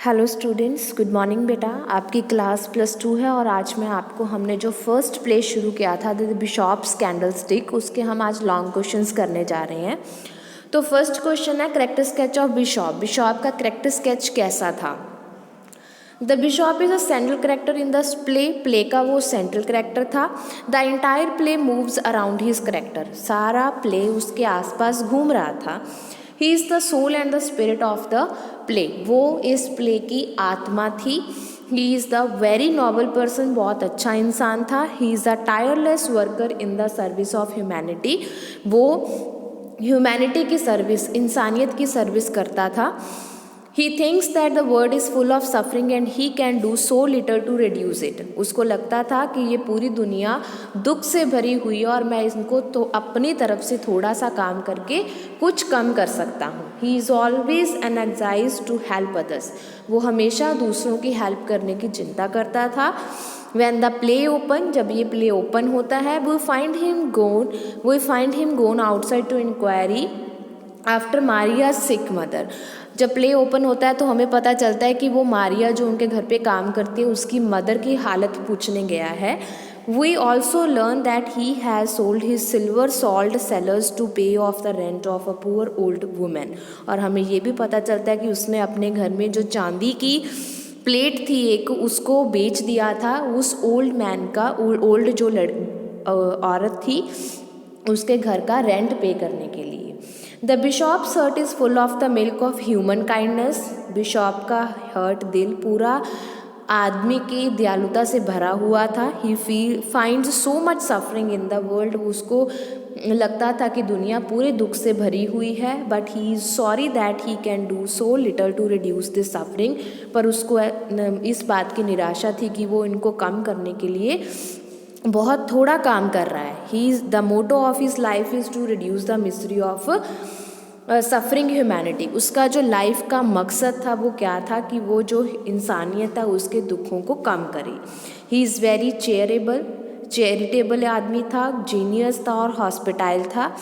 Hello students, good morning बेटा। आपकी class +2 है और आज मैं आपको हमने जो फर्स्ट प्ले शुरू किया था द बिशॉप्स कैंडलस्टिक, उसके हम आज लॉन्ग क्वेश्चंस करने जा रहे हैं। तो फर्स्ट क्वेश्चन है character sketch of bishop. Bishop का करेक्टर स्केच कैसा था? The bishop is a central character in the play का वो सेंट्रल करेक्टर था। The entire play moves around his character, सारा प्ले उसके आसपास घूम रहा था। He is the soul and the spirit of the play, वो इस प्ले की आत्मा थी। He is the very noble person, बहुत अच्छा इंसान था। He is the tireless worker in the service of humanity, वो ह्यूमैनिटी की सर्विस, इंसानियत की सर्विस करता था। He thinks that the world is full of suffering and he can do so little to reduce it. उसको लगता था कि ये पूरी दुनिया दुख से भरी हुई है और मैं इनको तो अपनी तरफ से थोड़ा सा काम करके कुछ कम कर सकता हूँ। He is always energized to help others. वो हमेशा दूसरों की हेल्प करने की चिंता करता था। When the play open, जब ये प्ले ओपन होता है, we find him gone outside to inquiry after Maria sick mother. जब प्ले ओपन होता है तो हमें पता चलता है कि वो मारिया जो उनके घर पे काम करती है उसकी मदर की हालत पूछने गया है। We also learn that he has sold his silver salt cellars to pay off the rent of a poor old women. और हमें ये भी पता चलता है कि उसने अपने घर में जो चांदी की प्लेट थी एक, उसको बेच दिया था उस ओल्ड मैन का, ओल्ड जो औरत थी उसके घर का रेंट पे करने के लिए। The bishop's heart is full of the milk of human kindness. Bishop का हर्ट दिल पूरा आदमी की दयालुता से भरा हुआ था। He finds so much suffering in the world, उसको लगता था कि दुनिया पूरे दुख से भरी हुई है। But he is sorry that he can do so little to reduce this suffering, पर उसको इस बात की निराशा थी कि वो इनको कम करने के लिए बहुत थोड़ा काम कर रहा है। He is the motto of his life is to reduce the mystery of suffering humanity. उसका जो लाइफ का मकसद था वो क्या था कि वो जो इंसानियत था उसके दुखों को कम करे। ही इज़ वेरी चैरिटेबल आदमी था, जीनियस था और हॉस्पिटाइल था।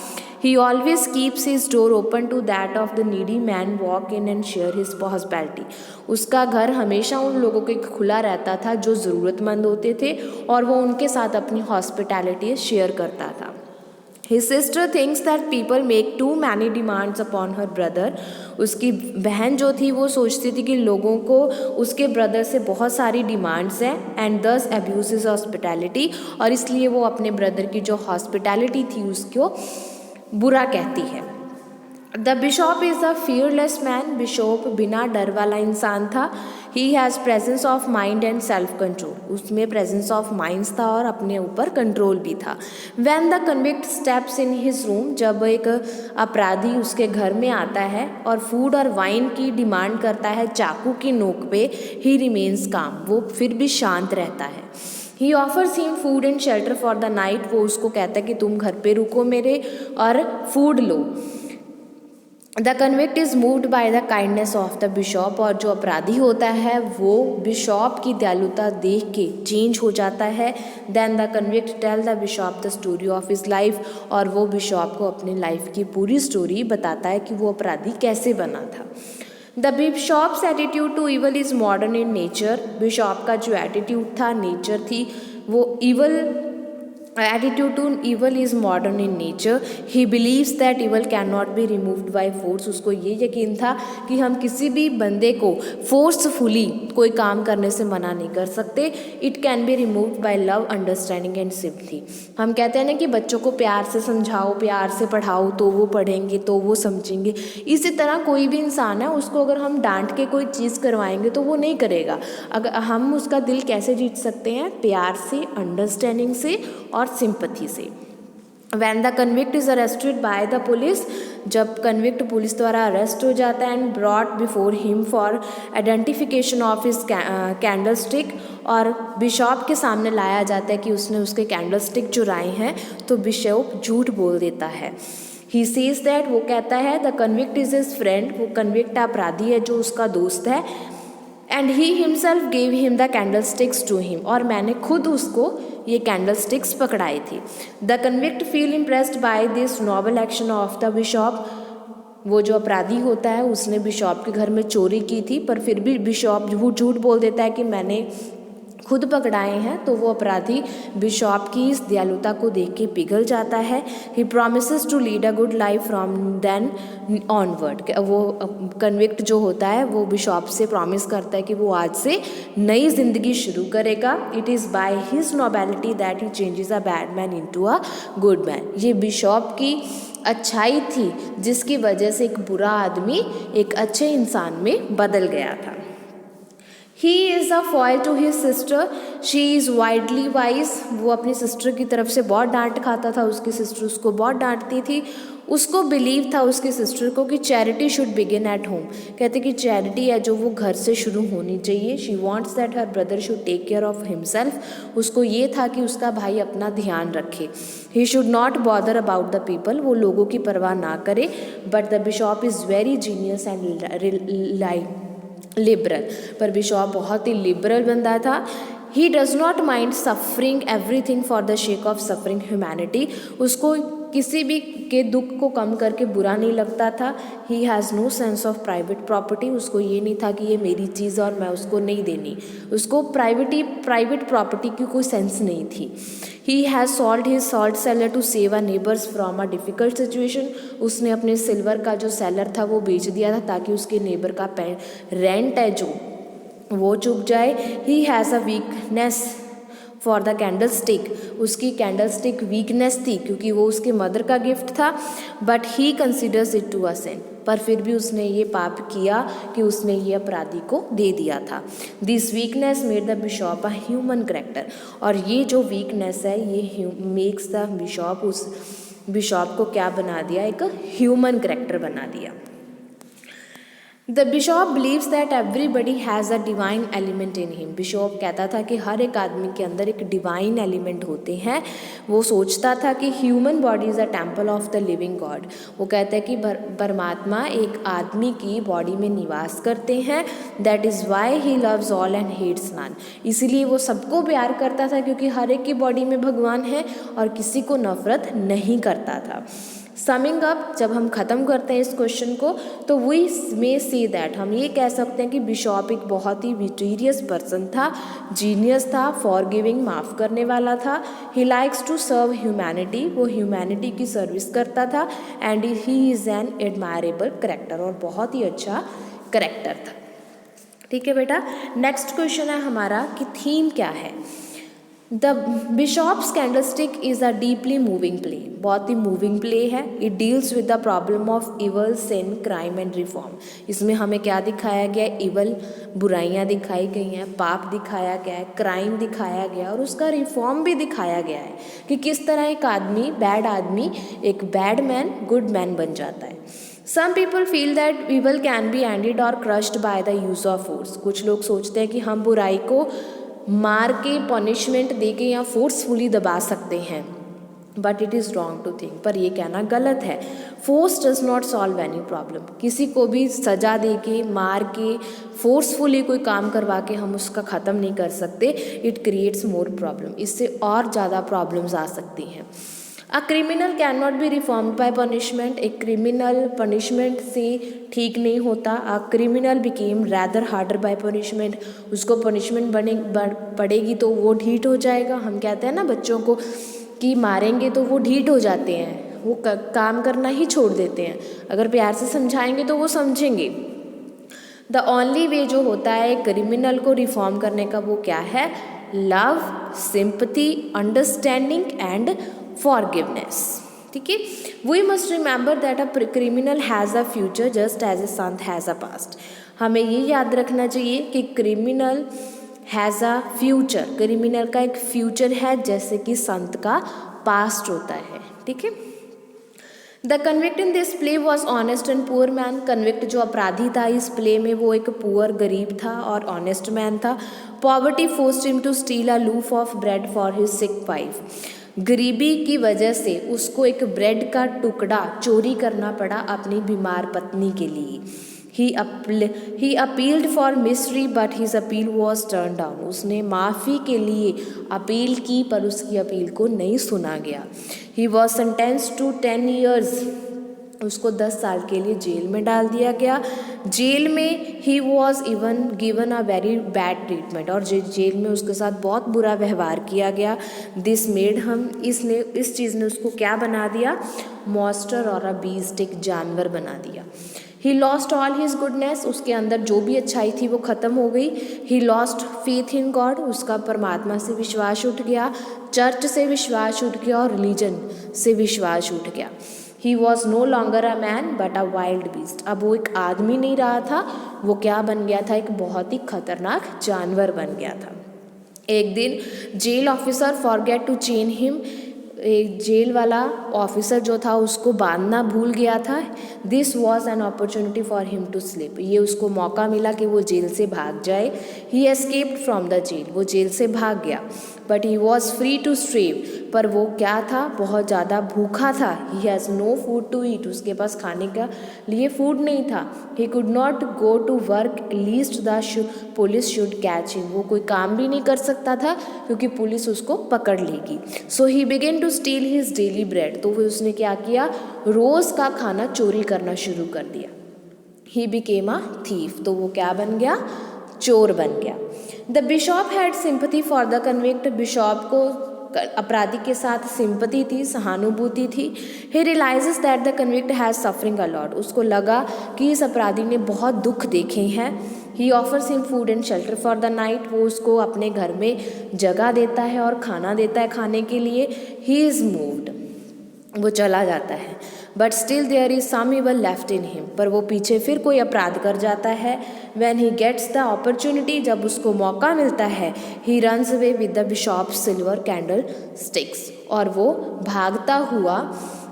He always keeps his door open to that of the needy man walk in and share his hospitality. उसका घर हमेशा उन लोगों के खुला रहता था जो ज़रूरतमंद होते थे और वो उनके साथ अपनी हॉस्पिटैलिटी शेयर करता था। His sister thinks that people make too many demands upon her brother. उसकी बहन जो थी वो सोचती थी कि लोगों को उसके ब्रदर से बहुत सारी डिमांड्स हैं and thus abuses hospitality, और इसलिए वो अपने ब्रदर की जो हॉस्पिटैलिटी थी उसको बुरा कहती है। The bishop is a fearless man. Bishop बिना डर वाला इंसान था। He has presence of mind and self control, उसमें प्रेजेंस ऑफ माइंड्स था और अपने ऊपर कंट्रोल भी था। When the convict steps in his room, जब एक अपराधी उसके घर में आता है और फूड और वाइन की डिमांड करता है चाकू की नोक पे, ही रिमेन्स काम, वो फिर भी शांत रहता है। He offers him food and shelter for the night, वो उसको कहता है कि तुम घर पे रुको मेरे और food low. The convict is moved by the kindness of the Bishop, और जो अपराधी होता है वो बिशॉप की दयालुता देख के चेंज हो जाता है। Then the convict tell the bishop the story of his life, और वो बिशॉप को अपनी लाइफ की पूरी स्टोरी बताता है कि वो अपराधी कैसे बना था। The bishop's attitude to evil is modern in nature. Bishop का जो एटीट्यूड था, नेचर थी, वो evil attitude to evil is modern in nature. He believes that evil can not be removed by force. उसको ये यकीन था कि हम किसी भी बंदे को फोर्सफुली कोई काम करने से मना नहीं कर सकते। It can be removed bye love, understanding and sympathy. हम कहते हैं ना कि बच्चों को प्यार से समझाओ, प्यार से पढ़ाओ तो वो पढ़ेंगे, तो वो समझेंगे। इसी तरह कोई भी इंसान है, उसको अगर हम डांट के कोई चीज़ करवाएंगे तो वो नहीं करेगा। अगर हम उसका दिल कैसे जीत सकते हैं? प्यार से, अंडरस्टैंडिंग से और सिंपैथी से। When the convict is arrested by the police, जब कन्विक्ट पुलिस द्वारा अरेस्ट हो जाता है and brought before him for identification of his candlestick, और बिशॉप के सामने लाया जाता है कि उसने उसके कैंडलस्टिक चुराए हैं, तो बिशॉप झूठ बोल देता है। ही सेज दैट, वो कहता है the convict is his friend, वो कन्विक्ट अपराधी है जो उसका दोस्त है। And he himself gave him the candlesticks to him, और मैंने खुद उसको ये कैंडलस्टिक्स पकड़ाई थी। The convict feel impressed by this noble action of the bishop. वो जो अपराधी होता है उसने बिशॉप के घर में चोरी की थी, पर फिर भी बिशॉप वो झूठ बोल देता है कि मैंने खुद पकड़ाए हैं। तो वो अपराधी बिशॉप की इस दयालुता को देख के पिघल जाता है। He promises to lead a good life from then onward. वो कन्विक्ट जो होता है वो बिशॉप से प्रॉमिस करता है कि वो आज से नई जिंदगी शुरू करेगा। It is by his nobility that he changes a bad man into a good man. ये बिशॉप की अच्छाई थी जिसकी वजह से एक बुरा आदमी एक अच्छे इंसान में बदल गया था। He is a foil to his sister. She is widely wise. वो अपनी सिस्टर की तरफ से बहुत डांट खाता था, उसकी सिस्टर उसको बहुत डांटती थी। उसको बिलीव था उसकी सिस्टर को कि charity should begin at home. कहते कि चैरिटी है जो वो घर से शुरू होनी चाहिए। She wants that her brother should take care of himself. उसको ये था कि उसका भाई अपना ध्यान रखे। He should not bother about the people. वो लोगों की परवाह ना करे। But the bishop is very genius and liberal. पर बिशॉप बहुत ही लिबरल बंदा था। He does not mind suffering everything for the sake of suffering humanity. उसको किसी भी के दुख को कम करके बुरा नहीं लगता था। He has no sense of private property. उसको ये नहीं था कि ये मेरी चीज़ और मैं उसको नहीं देनी। उसको प्राइवेट प्रॉपर्टी की कोई सेंस नहीं थी। He has sold his salt cellar to save a neighbours from a difficult situation. उसने अपने सिल्वर का जो सेलर था वो बेच दिया था ताकि उसके नेबर का रेंट है जो वो चुक जाए। He has a weakness for the candlestick. उसकी कैंडल स्टिक वीकनेस थी क्योंकि वो उसके मदर का गिफ्ट था। But he considers it to a sin. पर फिर भी उसने ये पाप किया कि उसने ये अपराधी को दे दिया था। This weakness made the Bishop a human character. और ये जो वीकनेस है ये मेक्स द बिशॉप, उस बिशॉप को क्या बना दिया, एक ह्यूमन करेक्टर बना दिया। The Bishop believes that everybody has a divine element in him. Bishop कहता था कि हर एक आदमी के अंदर एक डिवाइन एलिमेंट होते हैं। वो सोचता था कि human body is a temple of the living God. वो कहता है कि परमात्मा एक आदमी की बॉडी में निवास करते हैं। That is why he loves all and hates none. इसीलिए वो सबको प्यार करता था क्योंकि हर एक की बॉडी में भगवान है और किसी को नफरत नहीं करता था। समिंग अप, जब हम ख़त्म करते हैं इस क्वेश्चन को, तो वी मे सी दैट, हम ये कह सकते हैं कि बिशॉप एक बहुत ही मिस्टीरियस पर्सन था, जीनियस था, फॉरगिविंग, माफ़ करने वाला था। He likes to serve humanity. वो ह्यूमैनिटी की सर्विस करता था। And he is an admirable character. और बहुत ही अच्छा करेक्टर था। ठीक है बेटा, नेक्स्ट क्वेश्चन है हमारा कि थीम क्या है। The bishop's candlestick is a deeply moving play. बहुत ही मूविंग प्ले है। It deals with the problem of evil, sin, crime and reform. इसमें हमें क्या दिखाया गया है, इवल, बुराइयां दिखाई गई हैं, पाप दिखाया गया है, क्राइम दिखाया गया और उसका रिफॉर्म भी दिखाया गया है कि किस तरह एक आदमी एक बैड मैन गुड मैन बन जाता है। Some people feel that evil can be ended or crushed by the use of force. कुछ लोग सोचते हैं कि हम बुराई को मार के, पनिशमेंट दे के या फोर्सफुली दबा सकते हैं। But it is wrong to think. पर ये कहना गलत है। Force does not solve any problem. किसी को भी सजा दे के, मार के, फोर्सफुली कोई काम करवा के हम उसका ख़त्म नहीं कर सकते। It creates more problem. इससे और ज़्यादा प्रॉब्लम्स आ सकती हैं। A criminal can not be reformed by punishment. एक क्रिमिनल पनिशमेंट से ठीक नहीं होता। A criminal became rather harder by punishment. उसको पनिशमेंट पड़ेगी तो वो ढीठ हो जाएगा। हम कहते हैं ना बच्चों को कि मारेंगे तो वो ढीठ हो जाते हैं, वो काम करना ही छोड़ देते हैं। अगर प्यार से समझाएंगे तो वो समझेंगे। द ओनली वे जो होता है क्रिमिनल को रिफॉर्म करने का वो क्या है, love, sympathy, understanding and forgiveness. ठीक है, we must remember that a criminal has a future just as a saint has a past. हमें ये याद रखना चाहिए कि criminal has a future, criminal का एक फ्यूचर है जैसे कि संत का पास्ट होता है। ठीक है, the convict in this play was honest and poor man. Convict जो अपराधी था इस प्ले में वो एक पुअर, गरीब था और ऑनेस्ट मैन था। Poverty forced him to steal a loaf of bread for his sick wife. गरीबी की वजह से उसको एक ब्रेड का टुकड़ा चोरी करना पड़ा अपनी बीमार पत्नी के लिए। He appealed for misery but his appeal was turned down. उसने माफ़ी के लिए अपील की पर उसकी अपील को नहीं सुना गया। He was sentenced to 10 years उसको 10 साल के लिए जेल में डाल दिया गया। जेल में he was even given a very bad treatment, और जेल में उसके साथ बहुत बुरा व्यवहार किया गया। दिस मेड हम, इस चीज़ ने उसको क्या बना दिया, मॉन्स्टर और अ बीस्ट, एक जानवर बना दिया। He lost all his goodness, उसके अंदर जो भी अच्छाई थी वो ख़त्म हो गई। He lost faith in God, उसका परमात्मा से विश्वास उठ गया, चर्च से विश्वास उठ गया और रिलीजन से विश्वास उठ गया। He was no longer a man but a wild beast, अब वो एक आदमी नहीं रहा था, वो क्या बन गया था, एक बहुत ही खतरनाक जानवर बन गया था। एक दिन jail officer forget to chain him, एक जेल वाला ऑफिसर जो था उसको बांधना भूल गया था। This was an opportunity for him to slip, ये उसको मौका मिला कि वो जेल से भाग जाए। He escaped from the jail, वो जेल से भाग गया। But he was free to starve, पर वो क्या था, बहुत ज़्यादा भूखा था। He has no food to eat, उसके पास खाने का लिए फूड नहीं था। He could not go to work lest the police should catch him, वो कोई काम भी नहीं कर सकता था क्योंकि पुलिस उसको पकड़ लेगी। So he began to steal his daily bread, तो फिर उसने क्या किया, रोज़ का खाना चोरी करना शुरू कर दिया। ही बिकेम अ थीफ, तो वो क्या बन गया, चोर बन गया। The bishop had sympathy for the convict, bishop को अपराधी के साथ सिंपथी थी, सहानुभूति थी। He realises that the convict has suffering a lot, उसको लगा कि इस अपराधी ने बहुत दुख देखे हैं। He offers him food and shelter for the night, वो उसको अपने घर में जगह देता है और खाना देता है खाने के लिए। ही इज़ मूव्ड, वो चला जाता है। But still there is some evil left in him, पर वो पीछे फिर कोई अपराध कर जाता है। When he gets the opportunity, जब उसको मौका मिलता है, he runs away with the bishop silver candle sticks, और वो भागता हुआ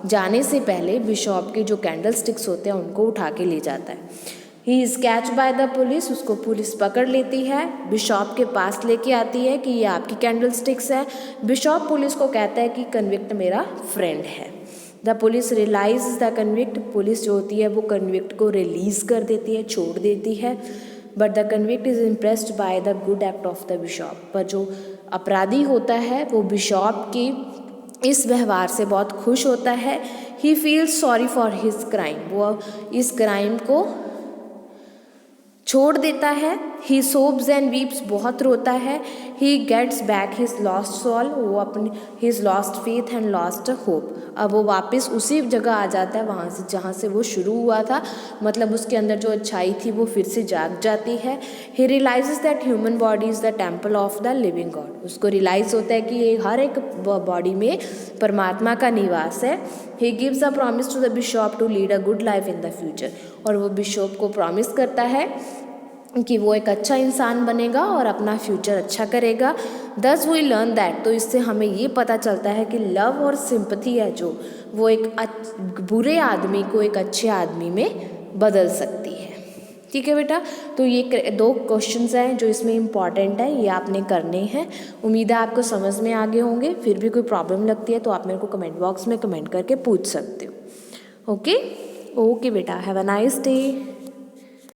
जाने से पहले बिशॉप के जो कैंडल स्टिक्स होते हैं उनको उठा के ले जाता है। He is catch by the police, उसको पुलिस पकड़ लेती है, बिशॉप के पास लेके आती है कि ये आपकी कैंडल स्टिक्स है। बिशॉप पुलिस को कहता है कि कन्विक्ट मेरा फ्रेंड है। The police realize the convict, police जो होती है वो कन्विक्ट को रिलीज़ कर देती है, छोड़ देती है। But the convict is impressed by the good act of the Bishop, पर जो अपराधी होता है वो बिशॉप की इस व्यवहार से बहुत खुश होता है। He feels sorry for his crime, वो इस क्राइम को छोड़ देता है। ही सोब्स एंड वीप्स, बहुत रोता है। He gets back his lost soul, वो अपनी his lost faith and lost hope, अब वो वापस उसी जगह आ जाता है वहाँ से जहाँ से वो शुरू हुआ था, मतलब उसके अंदर जो अच्छाई थी वो फिर से जाग जाती है। He realises that human body is the temple of the living god, उसको रियलाइज़ होता है कि ये हर एक बॉडी में परमात्मा का निवास है। He gives a promise to the bishop to lead a good life in the future, और वो बिशॉप को प्रॉमिस करता है कि वो एक अच्छा इंसान बनेगा और अपना फ्यूचर अच्छा करेगा। दस वी लर्न दैट, तो इससे हमें ये पता चलता है कि लव और सिंपथी है जो, वो एक बुरे आदमी को एक अच्छे आदमी में बदल सकती है। ठीक है बेटा, तो ये 2 क्वेश्चंस हैं जो इसमें इम्पॉर्टेंट है, ये आपने करने हैं। उम्मीद है आपको समझ में आ गए होंगे। फिर भी कोई प्रॉब्लम लगती है तो आप मेरे को कमेंट बॉक्स में कमेंट करके पूछ सकते हो। ओके बेटा, हैव अ नाइस डे।